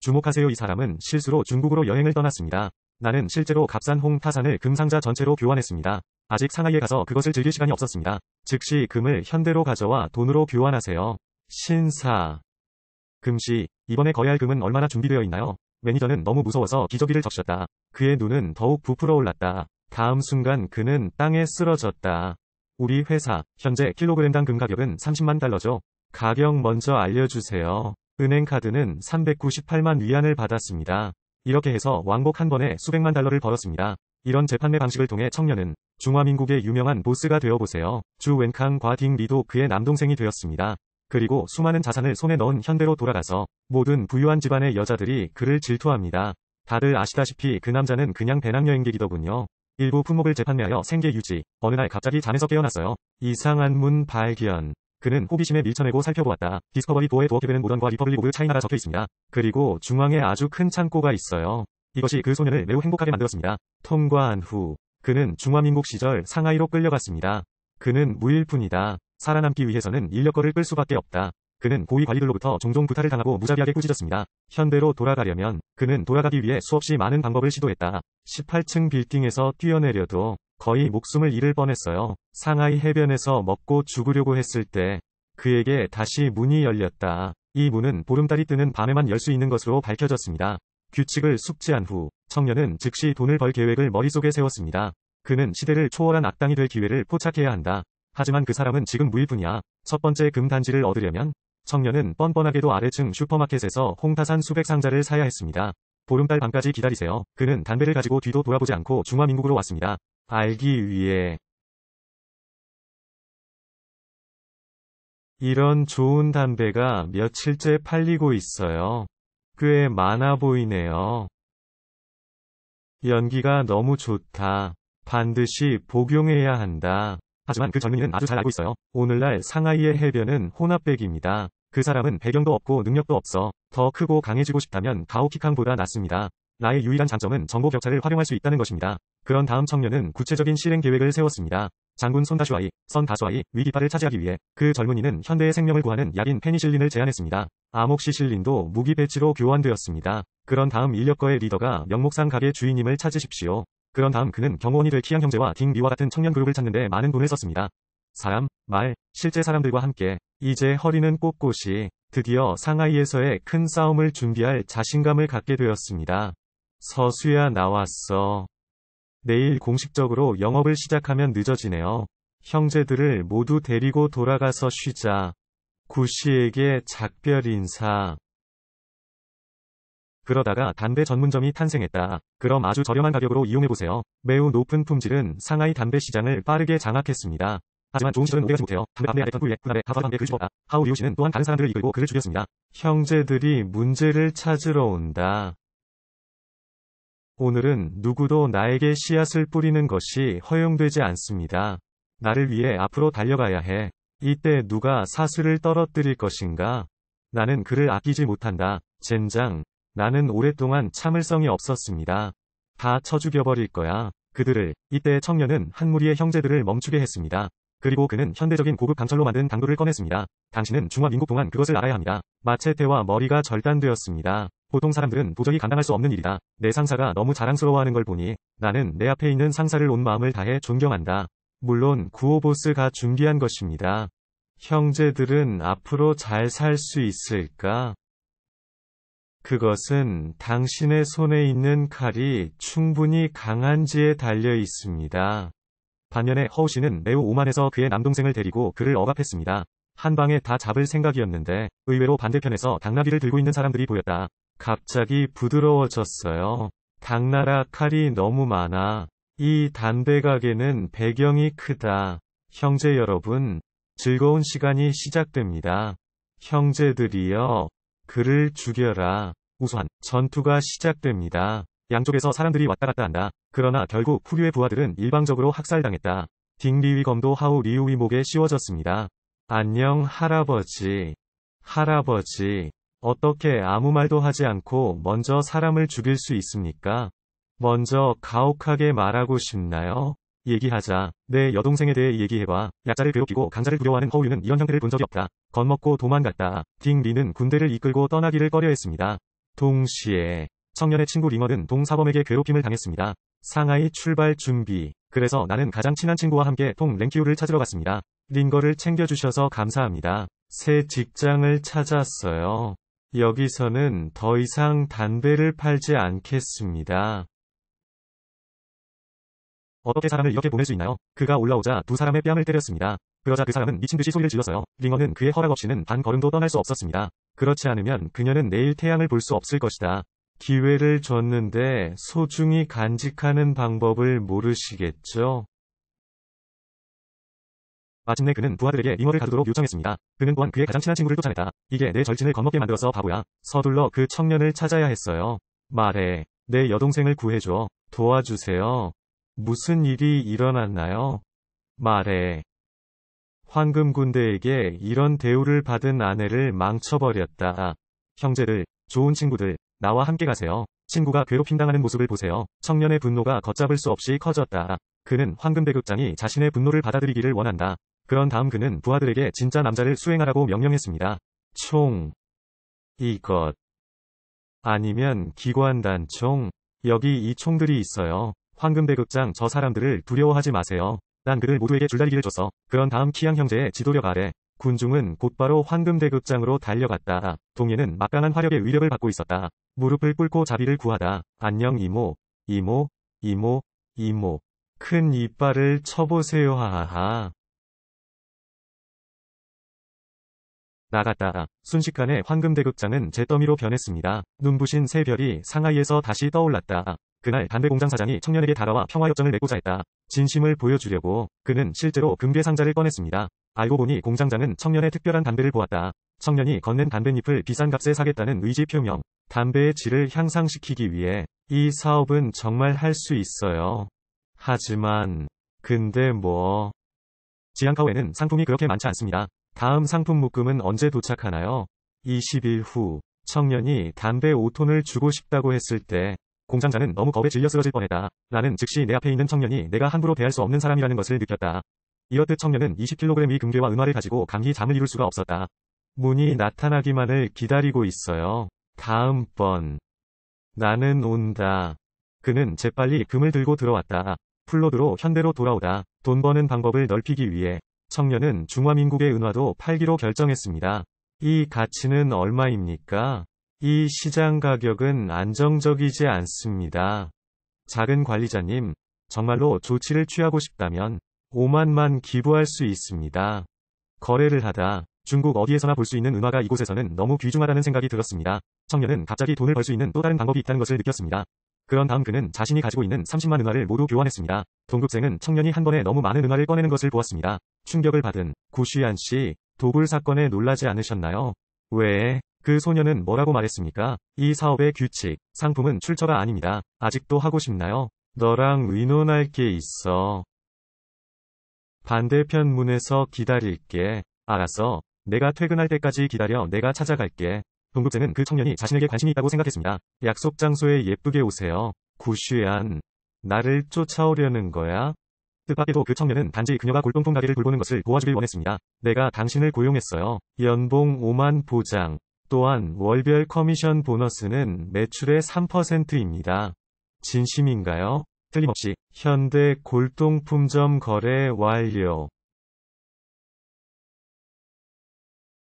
주목하세요. 이 사람은 실수로 중국으로 여행을 떠났습니다. 나는 실제로 값싼 홍타산을 금 상자 전체로 교환했습니다. 아직 상하이에 가서 그것을 즐길 시간이 없었습니다. 즉시 금을 현대로 가져와 돈으로 교환하세요. 신사. 금씨, 이번에 거래할 금은 얼마나 준비되어 있나요? 매니저는 너무 무서워서 기저귀를 적셨다. 그의 눈은 더욱 부풀어 올랐다. 다음 순간 그는 땅에 쓰러졌다. 우리 회사, 현재 킬로그램당 금 가격은 30만 달러죠. 가격 먼저 알려주세요. 은행카드는 398만 위안을 받았습니다. 이렇게 해서 왕복 한 번에 수백만 달러를 벌었습니다. 이런 재판매 방식을 통해 청년은 중화민국의 유명한 보스가 되어보세요. 주 웬캉과 딩 리도 그의 남동생이 되었습니다. 그리고 수많은 자산을 손에 넣은 현대로 돌아가서 모든 부유한 집안의 여자들이 그를 질투합니다. 다들 아시다시피 그 남자는 그냥 배낭여행객이더군요. 일부 품목을 재판매하여 생계 유지. 어느 날 갑자기 잠에서 깨어났어요. 이상한 문 발견. 그는 호기심에 밀쳐내고 살펴보았다. 디스커버리 도어에 도어케베는 모던과 리퍼블릭 오브 차이나라 적혀 있습니다. 그리고 중앙에 아주 큰 창고가 있어요. 이것이 그 소년을 매우 행복하게 만들었습니다. 통과한 후 그는 중화민국 시절 상하이로 끌려갔습니다. 그는 무일푼이다. 살아남기 위해서는 인력거를 끌 수밖에 없다. 그는 고위 관리들로부터 종종 부탁을 당하고 무자비하게 꾸짖었습니다. 현대로 돌아가려면 그는 돌아가기 위해 수없이 많은 방법을 시도했다. 18층 빌딩에서 뛰어내려도 거의 목숨을 잃을 뻔했어요. 상하이 해변에서 먹고 죽으려고 했을 때 그에게 다시 문이 열렸다. 이 문은 보름달이 뜨는 밤에만 열 수 있는 것으로 밝혀졌습니다. 규칙을 숙지한 후 청년은 즉시 돈을 벌 계획을 머릿속에 세웠습니다. 그는 시대를 초월한 악당이 될 기회를 포착해야 한다. 하지만 그 사람은 지금 무일푼이야. 첫 번째 금 단지를 얻으려면 청년은 뻔뻔하게도 아래층 슈퍼마켓에서 홍타산 수백 상자를 사야 했습니다. 보름달 밤까지 기다리세요. 그는 담배를 가지고 뒤도 돌아보지 않고 중화민국으로 왔습니다. 알기 위해. 이런 좋은 담배가 며칠째 팔리고 있어요. 꽤 많아 보이네요. 연기가 너무 좋다. 반드시 복용해야 한다. 하지만 그 젊은이는 아주 잘 알고 있어요. 오늘날 상하이의 해변은 혼합백입니다. 그 사람은 배경도 없고 능력도 없어. 더 크고 강해지고 싶다면 가오키캉보다 낫습니다. 나의 유일한 장점은 정보 격차를 활용할 수 있다는 것입니다. 그런 다음 청년은 구체적인 실행 계획을 세웠습니다. 장군 선다수아이 위기파를 차지하기 위해 그 젊은이는 현대의 생명을 구하는 약인 페니실린을 제안했습니다. 아목시실린도 무기 배치로 교환되었습니다. 그런 다음 인력거의 리더가 명목상 가게 주인임을 찾으십시오. 그런 다음 그는 경호원이 될 키양 형제와 딩 리와 같은 청년 그룹을 찾는데 많은 돈을 썼습니다. 사람, 말, 실제 사람들과 함께 이제 허리는 꼿꼿이 드디어 상하이에서의 큰 싸움을 준비할 자신감을 갖게 되었습니다. 서수야 나왔어. 내일 공식적으로 영업을 시작하면 늦어지네요. 형제들을 모두 데리고 돌아가서 쉬자. 구씨에게 작별 인사. 그러다가 담배 전문점이 탄생했다. 그럼 아주 저렴한 가격으로 이용해보세요. 매우 높은 품질은 상하이 담배 시장을 빠르게 장악했습니다. 하지만 좋은 시절은 오래가지 못해요. 담배 아래던 꿀에 그 날에 하버 담배 글 집었다. 하우 리오 씨는 또한 다른 사람들을 이끌고 그를 죽였습니다. 형제들이 문제를 찾으러 온다. 오늘은 누구도 나에게 씨앗을 뿌리는 것이 허용되지 않습니다. 나를 위해 앞으로 달려가야 해. 이때 누가 사슬을 떨어뜨릴 것인가? 나는 그를 아끼지 못한다. 젠장. 나는 오랫동안 참을성이 없었습니다. 다 쳐죽여버릴 거야. 그들을. 이때 청년은 한 무리의 형제들을 멈추게 했습니다. 그리고 그는 현대적인 고급 강철로 만든 강도를 꺼냈습니다. 당신은 중화민국 동안 그것을 알아야 합니다. 마체테와 머리가 절단되었습니다. 보통 사람들은 도저히 감당할 수 없는 일이다. 내 상사가 너무 자랑스러워하는 걸 보니 나는 내 앞에 있는 상사를 온 마음을 다해 존경한다. 물론 구호보스가 준비한 것입니다. 형제들은 앞으로 잘 살 수 있을까? 그것은 당신의 손에 있는 칼이 충분히 강한지에 달려 있습니다. 반면에 허우 씨는 매우 오만해서 그의 남동생을 데리고 그를 억압했습니다. 한 방에 다 잡을 생각이었는데 의외로 반대편에서 당나귀를 들고 있는 사람들이 보였다. 갑자기 부드러워졌어요. 당나라 칼이 너무 많아. 이 담배 가게는 배경이 크다. 형제 여러분, 즐거운 시간이 시작됩니다. 형제들이여, 그를 죽여라. 우수한 전투가 시작됩니다. 양쪽에서 사람들이 왔다 갔다 한다. 그러나 결국 후류의 부하들은 일방적으로 학살당했다. 딩 리위 검도 하우 리우위 목에 씌워졌습니다. 안녕 할아버지. 할아버지. 어떻게 아무 말도 하지 않고 먼저 사람을 죽일 수 있습니까? 먼저 가혹하게 말하고 싶나요? 얘기하자. 내 여동생에 대해 얘기해봐. 약자를 괴롭히고 강자를 두려워하는 허우유는 이런 형태를 본 적이 없다. 겁먹고 도망갔다. 딩 리는 군대를 이끌고 떠나기를 꺼려했습니다. 동시에 청년의 친구 링언은 동사범에게 괴롭힘을 당했습니다. 상하이 출발 준비. 그래서 나는 가장 친한 친구와 함께 통 랭키우를 찾으러 갔습니다. 링거를 챙겨주셔서 감사합니다. 새 직장을 찾았어요. 여기서는 더 이상 담배를 팔지 않겠습니다. 어떻게 사람을 이렇게 보낼 수 있나요? 그가 올라오자 두 사람의 뺨을 때렸습니다. 그러자 그 사람은 미친듯이 소리를 질렀어요. 링어는 그의 허락 없이는 반 걸음도 떠날 수 없었습니다. 그렇지 않으면 그녀는 내일 태양을 볼 수 없을 것이다. 기회를 줬는데 소중히 간직하는 방법을 모르시겠죠? 마침내 그는 부하들에게 링어를 가두도록 요청했습니다. 그는 또한 그의 가장 친한 친구를 쫓아냈다. 이게 내 절친을 겁먹게 만들어서 바보야. 서둘러 그 청년을 찾아야 했어요. 말해. 내 여동생을 구해줘. 도와주세요. 무슨 일이 일어났나요? 말해. 황금군대에게 이런 대우를 받은 아내를 망쳐버렸다. 형제들, 좋은 친구들, 나와 함께 가세요. 친구가 괴롭힘당하는 모습을 보세요. 청년의 분노가 걷잡을 수 없이 커졌다. 그는 황금대급장이 자신의 분노를 받아들이기를 원한다. 그런 다음 그는 부하들에게 진짜 남자를 수행하라고 명령했습니다. 총. 이것. 아니면 기관단총. 여기 이 총들이 있어요. 황금대급장 저 사람들을 두려워하지 마세요. 난 그들 모두에게 줄다리기를 줬어. 그런 다음 키양 형제의 지도력 아래 군중은 곧바로 황금대급장으로 달려갔다. 동해는 막강한 화력의 위력을 받고 있었다. 무릎을 꿇고 자비를 구하다. 안녕 이모, 이모, 이모, 이모. 큰 이빨을 쳐보세요 하하하. 나갔다. 순식간에 황금대급장은 잿더미로 변했습니다. 눈부신 새 별이 상하이에서 다시 떠올랐다. 그날 담배 공장 사장이 청년에게 다가와 평화협정을 맺고자 했다. 진심을 보여주려고 그는 실제로 금괴 상자를 꺼냈습니다. 알고 보니 공장장은 청년의 특별한 담배를 보았다. 청년이 건넨 담뱃잎을 비싼 값에 사겠다는 의지 표명. 담배의 질을 향상시키기 위해 이 사업은 정말 할 수 있어요. 하지만 근데 뭐. 지안카오에는 상품이 그렇게 많지 않습니다. 다음 상품 묶음은 언제 도착하나요? 20일 후 청년이 담배 5톤을 주고 싶다고 했을 때 공장장은 너무 겁에 질려 쓰러질 뻔했다. 나는 즉시 내 앞에 있는 청년이 내가 함부로 대할 수 없는 사람이라는 것을 느꼈다. 이렇듯 청년은 20kg의 금괴와 은화를 가지고 감히 잠을 이룰 수가 없었다. 문이 나타나기만을 기다리고 있어요. 다음번 나는 온다. 그는 재빨리 금을 들고 들어왔다. 플로드로 현대로 돌아오다. 돈 버는 방법을 넓히기 위해 청년은 중화민국의 은화도 팔기로 결정했습니다. 이 가치는 얼마입니까? 이 시장 가격은 안정적이지 않습니다. 작은 관리자님, 정말로 조치를 취하고 싶다면 5만만 기부할 수 있습니다. 거래를 하다 중국 어디에서나 볼 수 있는 은화가 이곳에서는 너무 귀중하다는 생각이 들었습니다. 청년은 갑자기 돈을 벌 수 있는 또 다른 방법이 있다는 것을 느꼈습니다. 그런 다음 그는 자신이 가지고 있는 30만 은화를 모두 교환했습니다. 동급생은 청년이 한 번에 너무 많은 은화를 꺼내는 것을 보았습니다. 충격을 받은 구슈얀 씨, 도굴 사건에 놀라지 않으셨나요? 왜? 그 소년은 뭐라고 말했습니까? 이 사업의 규칙, 상품은 출처가 아닙니다. 아직도 하고 싶나요? 너랑 의논할 게 있어. 반대편 문에서 기다릴게. 알았어. 내가 퇴근할 때까지 기다려. 내가 찾아갈게. 동급생은 그 청년이 자신에게 관심이 있다고 생각했습니다. 약속 장소에 예쁘게 오세요. 구슈얀. 나를 쫓아오려는 거야? 뜻밖에도 그 청년은 단지 그녀가 골동품 가게를 돌보는 것을 도와주길 원했습니다. 내가 당신을 고용했어요. 연봉 5만 보장. 또한 월별 커미션 보너스는 매출의 3%입니다. 진심인가요? 틀림없이 현대 골동품점 거래 완료.